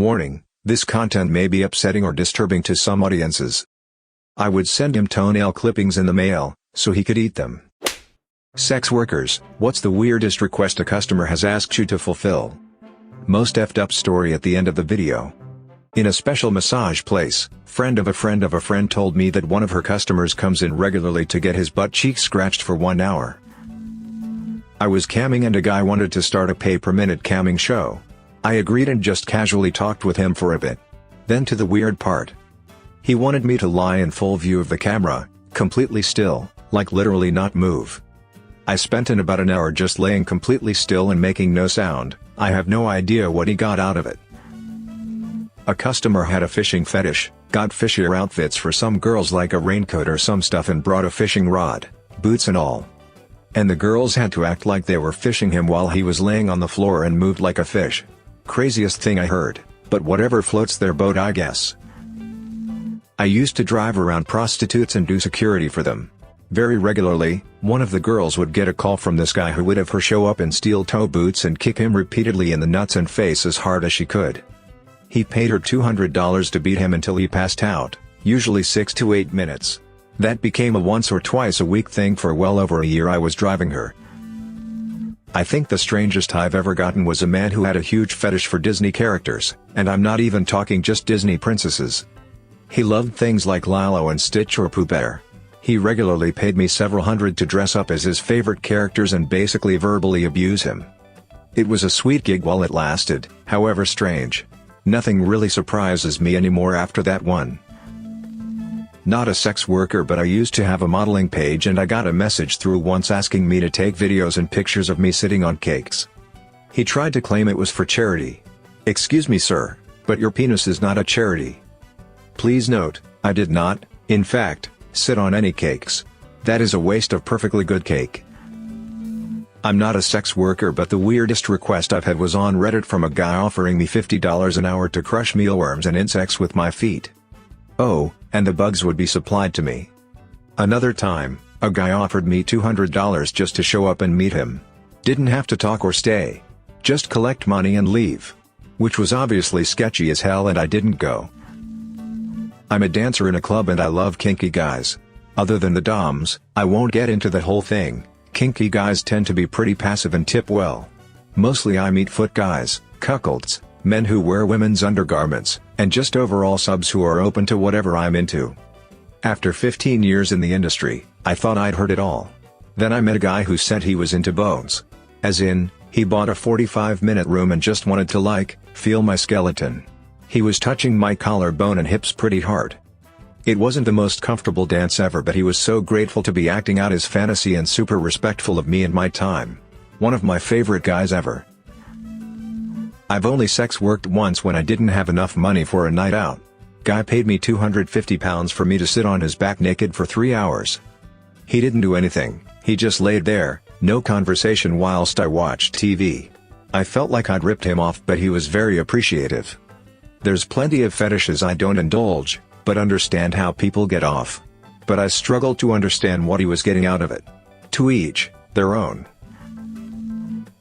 Warning, this content may be upsetting or disturbing to some audiences. I would send him toenail clippings in the mail, so he could eat them. Sex workers, what's the weirdest request a customer has asked you to fulfill? Most effed up story at the end of the video. In a special massage place, friend of a friend of a friend told me that one of her customers comes in regularly to get his butt cheeks scratched for 1 hour. I was camming and a guy wanted to start a pay-per-minute camming show. I agreed and just casually talked with him for a bit. Then to the weird part. He wanted me to lie in full view of the camera, completely still, like literally not move. I spent about an hour just laying completely still and making no sound. I have no idea what he got out of it. A customer had a fishing fetish, got fishier outfits for some girls like a raincoat or some stuff and brought a fishing rod, boots and all. And the girls had to act like they were fishing him while he was laying on the floor and moved like a fish. Craziest thing I heard, but whatever floats their boat I guess. I used to drive around prostitutes and do security for them. Very regularly, one of the girls would get a call from this guy who would have her show up in steel toe boots and kick him repeatedly in the nuts and face as hard as she could. He paid her $200 to beat him until he passed out, usually 6 to 8 minutes. That became a once or twice a week thing for well over a year I was driving her. I think the strangest I've ever gotten was a man who had a huge fetish for Disney characters, and I'm not even talking just Disney princesses. He loved things like Lilo and Stitch or Pooh Bear. He regularly paid me several hundred to dress up as his favorite characters and basically verbally abuse him. It was a sweet gig while it lasted, however strange. Nothing really surprises me anymore after that one. Not a sex worker, but I used to have a modeling page and I got a message through once asking me to take videos and pictures of me sitting on cakes. He tried to claim it was for charity. Excuse me sir, but your penis is not a charity. Please note, I did not, in fact, sit on any cakes. That is a waste of perfectly good cake. I'm not a sex worker, but the weirdest request I've had was on Reddit from a guy offering me $50 an hour to crush mealworms and insects with my feet. Oh, and the bugs would be supplied to me. Another time, a guy offered me $200 just to show up and meet him. Didn't have to talk or stay. Just collect money and leave. Which was obviously sketchy as hell and I didn't go. I'm a dancer in a club and I love kinky guys. Other than the doms, I won't get into that whole thing. Kinky guys tend to be pretty passive and tip well. Mostly I meet foot guys, cuckolds, men who wear women's undergarments, and just overall subs who are open to whatever I'm into. After 15 years in the industry, I thought I'd heard it all. Then I met a guy who said he was into bones. As in, he bought a 45-minute room and just wanted to feel my skeleton. He was touching my collarbone and hips pretty hard. It wasn't the most comfortable dance ever, but he was so grateful to be acting out his fantasy and super respectful of me and my time. One of my favorite guys ever. I've only sex worked once when I didn't have enough money for a night out. Guy paid me £250 for me to sit on his back naked for 3 hours. He didn't do anything, he just laid there, no conversation whilst I watched TV. I felt like I'd ripped him off, but he was very appreciative. There's plenty of fetishes I don't indulge, but understand how people get off. But I struggled to understand what he was getting out of it. To each their own.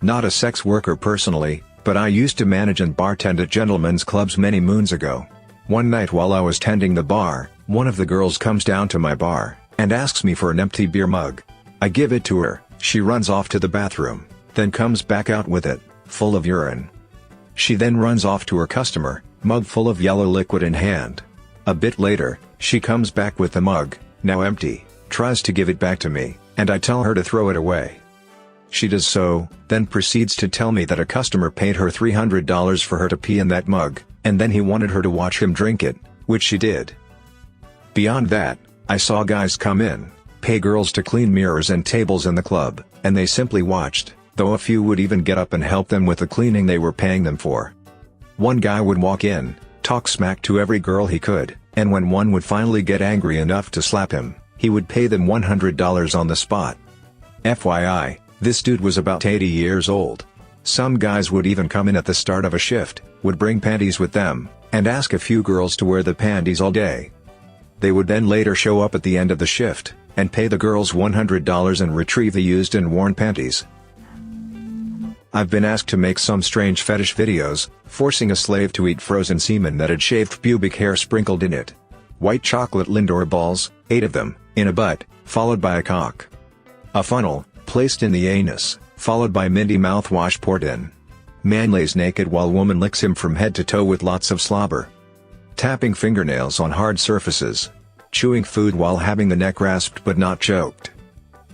Not a sex worker personally, but I used to manage and bartend at gentlemen's clubs many moons ago. One night while I was tending the bar, one of the girls comes down to my bar, and asks me for an empty beer mug. I give it to her, she runs off to the bathroom, then comes back out with it, full of urine. She then runs off to her customer, mug full of yellow liquid in hand. A bit later, she comes back with the mug, now empty, tries to give it back to me, and I tell her to throw it away. She does so, then proceeds to tell me that a customer paid her $300 for her to pee in that mug, and then he wanted her to watch him drink it, which she did. Beyond that, I saw guys come in, pay girls to clean mirrors and tables in the club, and they simply watched, though a few would even get up and help them with the cleaning they were paying them for. One guy would walk in, talk smack to every girl he could, and when one would finally get angry enough to slap him, he would pay them $100 on the spot. FYI, this dude was about 80 years old. Some guys would even come in at the start of a shift, would bring panties with them, and ask a few girls to wear the panties all day. They would then later show up at the end of the shift, and pay the girls $100 and retrieve the used and worn panties. I've been asked to make some strange fetish videos, forcing a slave to eat frozen semen that had shaved pubic hair sprinkled in it. White chocolate Lindor balls, 8 of them, in a butt, followed by a cock. A funnel, placed in the anus, followed by minty mouthwash poured in. Man lays naked while woman licks him from head to toe with lots of slobber. Tapping fingernails on hard surfaces. Chewing food while having the neck rasped but not choked.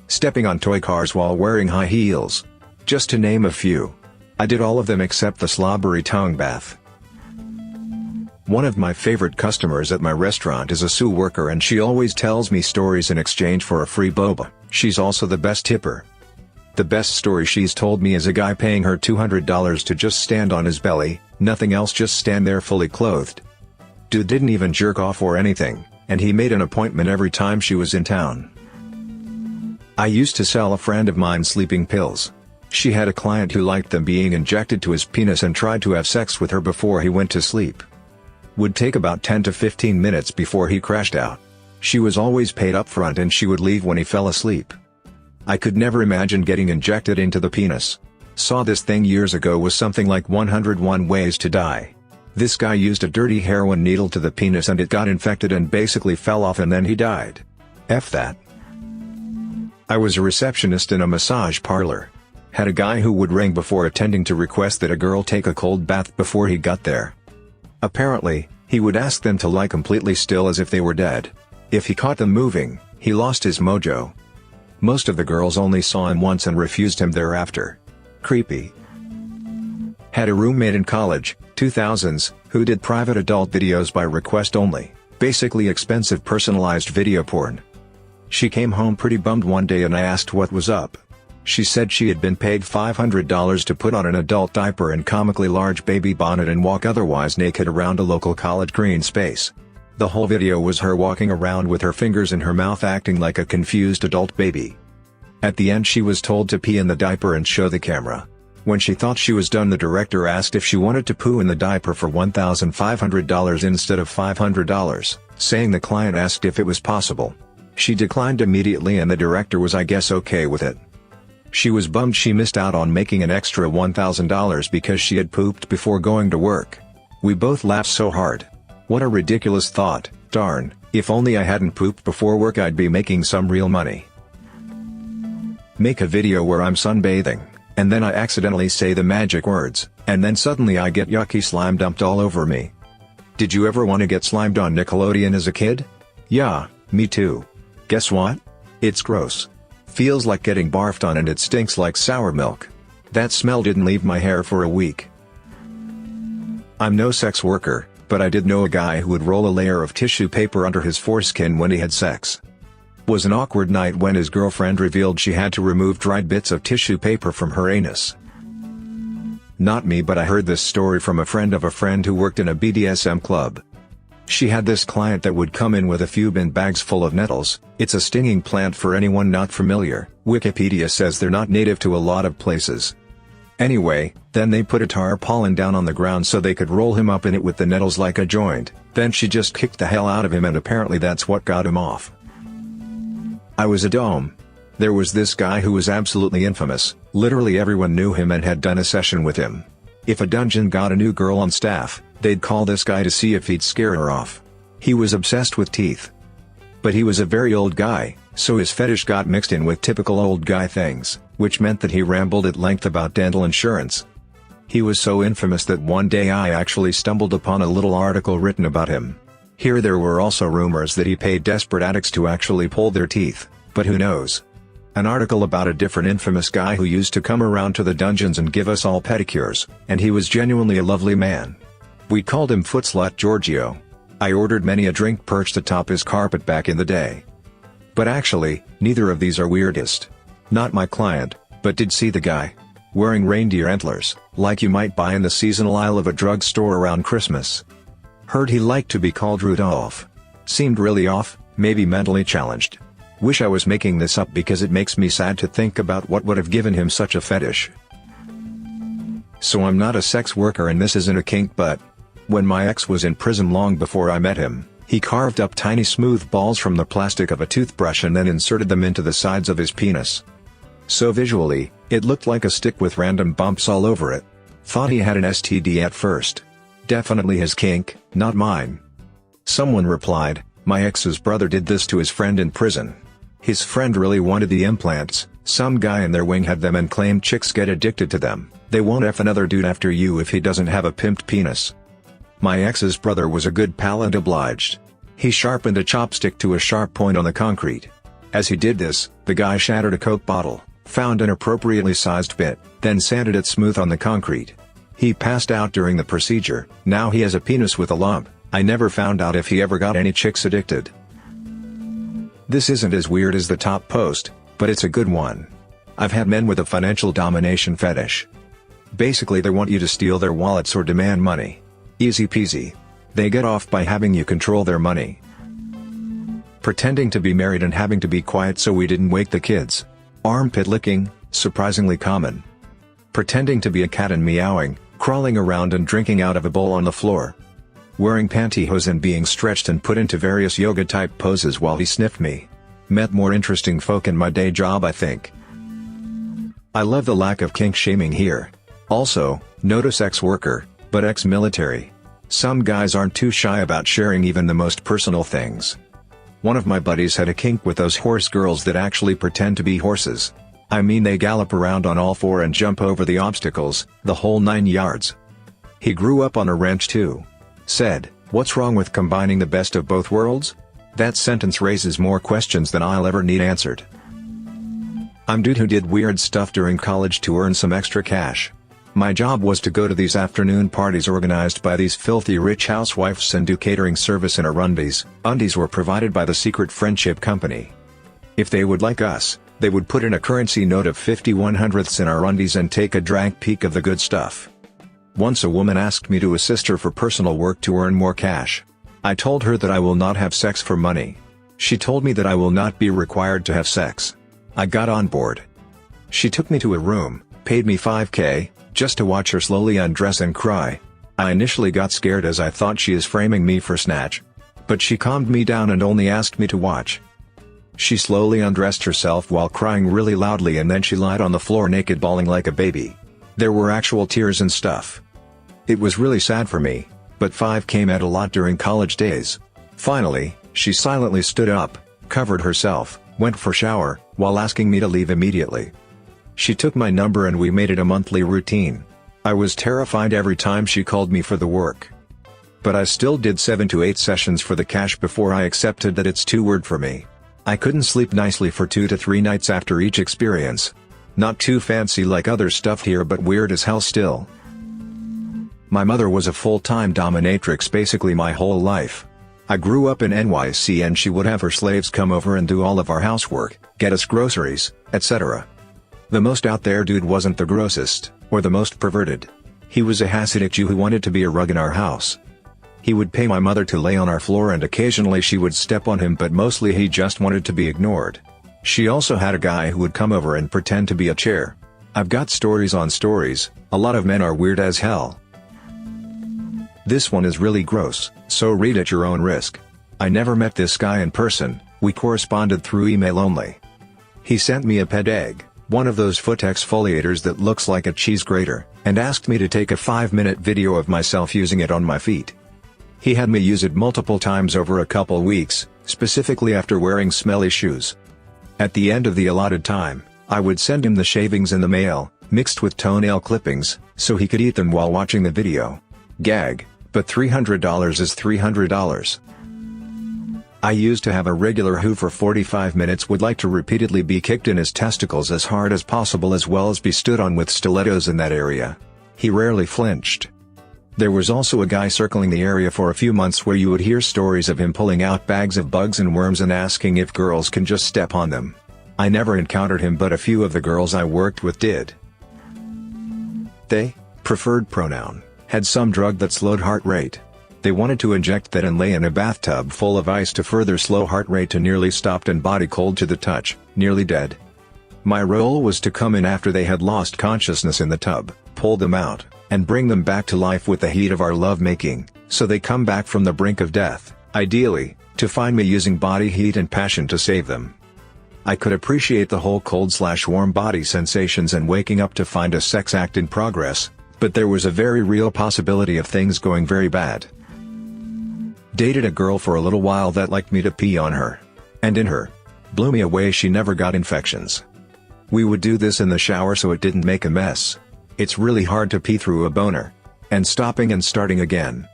Stepping on toy cars while wearing high heels. Just to name a few. I did all of them except the slobbery tongue bath. One of my favorite customers at my restaurant is a Sioux worker, and she always tells me stories in exchange for a free boba. She's also the best tipper. The best story she's told me is a guy paying her $200 to just stand on his belly, nothing else, just stand there fully clothed. Dude didn't even jerk off or anything, and he made an appointment every time she was in town. I used to sell a friend of mine sleeping pills. She had a client who liked them being injected to his penis and tried to have sex with her before he went to sleep. Would take about 10 to 15 minutes before he crashed out. She was always paid up front and she would leave when he fell asleep. I could never imagine getting injected into the penis. Saw this thing years ago, was something like 101 Ways to Die. This guy used a dirty heroin needle to the penis and it got infected and basically fell off, and then he died. F that. I was a receptionist in a massage parlor. Had a guy who would ring before attending to request that a girl take a cold bath before he got there. Apparently, he would ask them to lie completely still as if they were dead. If he caught them moving, he lost his mojo. Most of the girls only saw him once and refused him thereafter. Creepy. Had a roommate in college, 2000s, who did private adult videos by request only, basically expensive personalized video porn. She came home pretty bummed one day and I asked what was up. She said she had been paid $500 to put on an adult diaper and comically large baby bonnet and walk otherwise naked around a local college green space. The whole video was her walking around with her fingers in her mouth acting like a confused adult baby. At the end she was told to pee in the diaper and show the camera. When she thought she was done, the director asked if she wanted to poo in the diaper for $1,500 instead of $500, saying the client asked if it was possible. She declined immediately and the director was, I guess, okay with it. She was bummed she missed out on making an extra $1,000 because she had pooped before going to work. We both laughed so hard. What a ridiculous thought. Darn, if only I hadn't pooped before work, I'd be making some real money. Make a video where I'm sunbathing, and then I accidentally say the magic words, and then suddenly I get yucky slime dumped all over me. Did you ever want to get slimed on Nickelodeon as a kid? Yeah, me too. Guess what? It's gross. Feels like getting barfed on and it stinks like sour milk. That smell didn't leave my hair for a week. I'm no sex worker, but I did know a guy who would roll a layer of tissue paper under his foreskin when he had sex. Was an awkward night when his girlfriend revealed she had to remove dried bits of tissue paper from her anus. Not me, but I heard this story from a friend of a friend who worked in a BDSM club. She had this client that would come in with a few bin bags full of nettles. It's a stinging plant for anyone not familiar. Wikipedia says they're not native to a lot of places. Anyway, then they put a tarpaulin down on the ground so they could roll him up in it with the nettles like a joint. Then she just kicked the hell out of him and apparently that's what got him off. I was a dome. There was this guy who was absolutely infamous. Literally everyone knew him and had done a session with him. If a dungeon got a new girl on staff, they'd call this guy to see if he'd scare her off. He was obsessed with teeth. But he was a very old guy, so his fetish got mixed in with typical old guy things, which meant that he rambled at length about dental insurance. He was so infamous that one day I actually stumbled upon a little article written about him. Here there were also rumors that he paid desperate addicts to actually pull their teeth, but who knows? An article about a different infamous guy who used to come around to the dungeons and give us all pedicures, and he was genuinely a lovely man. We called him Footslut Giorgio. I ordered many a drink perched atop his carpet back in the day. But actually, neither of these are weirdest. Not my client, but did see the guy. Wearing reindeer antlers, like you might buy in the seasonal aisle of a drugstore around Christmas. Heard he liked to be called Rudolph. Seemed really off, maybe mentally challenged. Wish I was making this up because it makes me sad to think about what would have given him such a fetish. So I'm not a sex worker and this isn't a kink, but when my ex was in prison long before I met him, he carved up tiny smooth balls from the plastic of a toothbrush and then inserted them into the sides of his penis. So visually, It looked like a stick with random bumps all over it. Thought he had an STD at first. Definitely his kink, not mine. Someone replied, my ex's brother did this to his friend in prison. His friend really wanted the implants, some guy in their wing had them and claimed chicks get addicted to them. They won't F another dude after you if he doesn't have a pimped penis. My ex's brother was a good pal and obliged. He sharpened a chopstick to a sharp point on the concrete. As he did this, the guy shattered a Coke bottle, found an appropriately sized bit, then sanded it smooth on the concrete. He passed out during the procedure. Now he has a penis with a lump. I never found out if he ever got any chicks addicted. This isn't as weird as the top post, but it's a good one. I've had men with a financial domination fetish. Basically they want you to steal their wallets or demand money. Easy peasy. They get off by having you control their money. Pretending to be married and having to be quiet so we didn't wake the kids. Armpit licking, surprisingly common. Pretending to be a cat and meowing, crawling around and drinking out of a bowl on the floor. Wearing pantyhose and being stretched and put into various yoga-type poses while he sniffed me. Met more interesting folk in my day job, I think. I love the lack of kink shaming here. Also, notice ex-worker, but ex-military. Some guys aren't too shy about sharing even the most personal things. One of my buddies had a kink with those horse girls that actually pretend to be horses. I mean they gallop around on all four and jump over the obstacles, the whole 9 yards. He grew up on a ranch too. Said, what's wrong with combining the best of both worlds? That sentence raises more questions than I'll ever need answered. I'm dude who did weird stuff during college to earn some extra cash. My job was to go to these afternoon parties organized by these filthy rich housewives and do catering service in our undies. Undies were provided by the secret friendship company. If they would like us, they would put in a currency note of 50/100ths in our undies and take a drunk peek of the good stuff. Once a woman asked me to assist her for personal work to earn more cash. I told her that I will not have sex for money. She told me that I will not be required to have sex. I got on board. She took me to a room, paid me $5K, just to watch her slowly undress and cry. I initially got scared as I thought she is framing me for snatch. But she calmed me down and only asked me to watch. She slowly undressed herself while crying really loudly and then she lied on the floor naked bawling like a baby. There were actual tears and stuff. It was really sad for me, but 5K meant a lot during college days. Finally, she silently stood up, covered herself, went for shower, while asking me to leave immediately. She took my number and we made it a monthly routine. I was terrified every time she called me for the work. But I still did 7 to 8 sessions for the cash before I accepted that it's too weird for me. I couldn't sleep nicely for 2 to 3 nights after each experience. Not too fancy like other stuff here but weird as hell still. My mother was a full-time dominatrix basically my whole life. I grew up in NYC and she would have her slaves come over and do all of our housework, get us groceries, etc. The most out there dude wasn't the grossest, or the most perverted. He was a Hasidic Jew who wanted to be a rug in our house. He would pay my mother to lay on our floor and occasionally she would step on him but mostly he just wanted to be ignored. She also had a guy who would come over and pretend to be a chair. I've got stories on stories, a lot of men are weird as hell. This one is really gross, so read at your own risk. I never met this guy in person, we corresponded through email only. He sent me a pet egg, one of those foot exfoliators that looks like a cheese grater, and asked me to take a 5-minute video of myself using it on my feet. He had me use it multiple times over a couple weeks, specifically after wearing smelly shoes. At the end of the allotted time, I would send him the shavings in the mail, mixed with toenail clippings, so he could eat them while watching the video. Gag, but $300 is $300. I used to have a regular who for 45 minutes would like to repeatedly be kicked in his testicles as hard as possible as well as be stood on with stilettos in that area. He rarely flinched. There was also a guy circling the area for a few months where you would hear stories of him pulling out bags of bugs and worms and asking if girls can just step on them. I never encountered him but a few of the girls I worked with did. They, preferred pronoun, had some drug that slowed heart rate. They wanted to inject that and lay in a bathtub full of ice to further slow heart rate to nearly stopped and body cold to the touch, nearly dead. My role was to come in after they had lost consciousness in the tub, pull them out, and bring them back to life with the heat of our love-making, so they come back from the brink of death, ideally, to find me using body heat and passion to save them. I could appreciate the whole cold/warm body sensations and waking up to find a sex act in progress, but there was a very real possibility of things going very bad. Dated a girl for a little while that liked me to pee on her. And in her. Blew me away. She never got infections. We would do this in the shower so it didn't make a mess. It's really hard to pee through a boner. And stopping and starting again.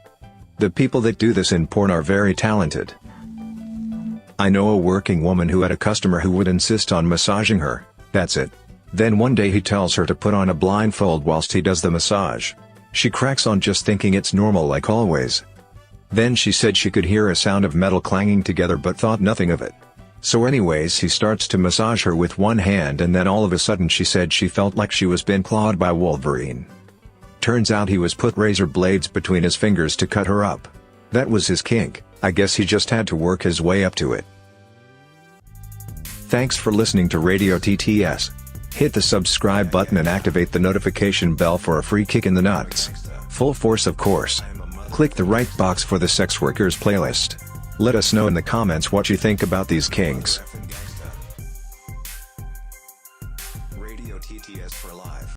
The people that do this in porn are very talented. I know a working woman who had a customer who would insist on massaging her, that's it. Then one day he tells her to put on a blindfold whilst he does the massage. She cracks on just thinking it's normal like always. Then she said she could hear a sound of metal clanging together but thought nothing of it. So anyways he starts to massage her with one hand and then all of a sudden she said she felt like she was being clawed by Wolverine. Turns out he was put razor blades between his fingers to cut her up. That was his kink. I guess he just had to work his way up to it. Thanks for listening to Radio TTS. Hit the subscribe button and activate the notification bell for a free kick in the nuts. Full force of course. Click the right box for the Sex Workers playlist. Let us know in the comments what you think about these kinks. Radio TTS for life.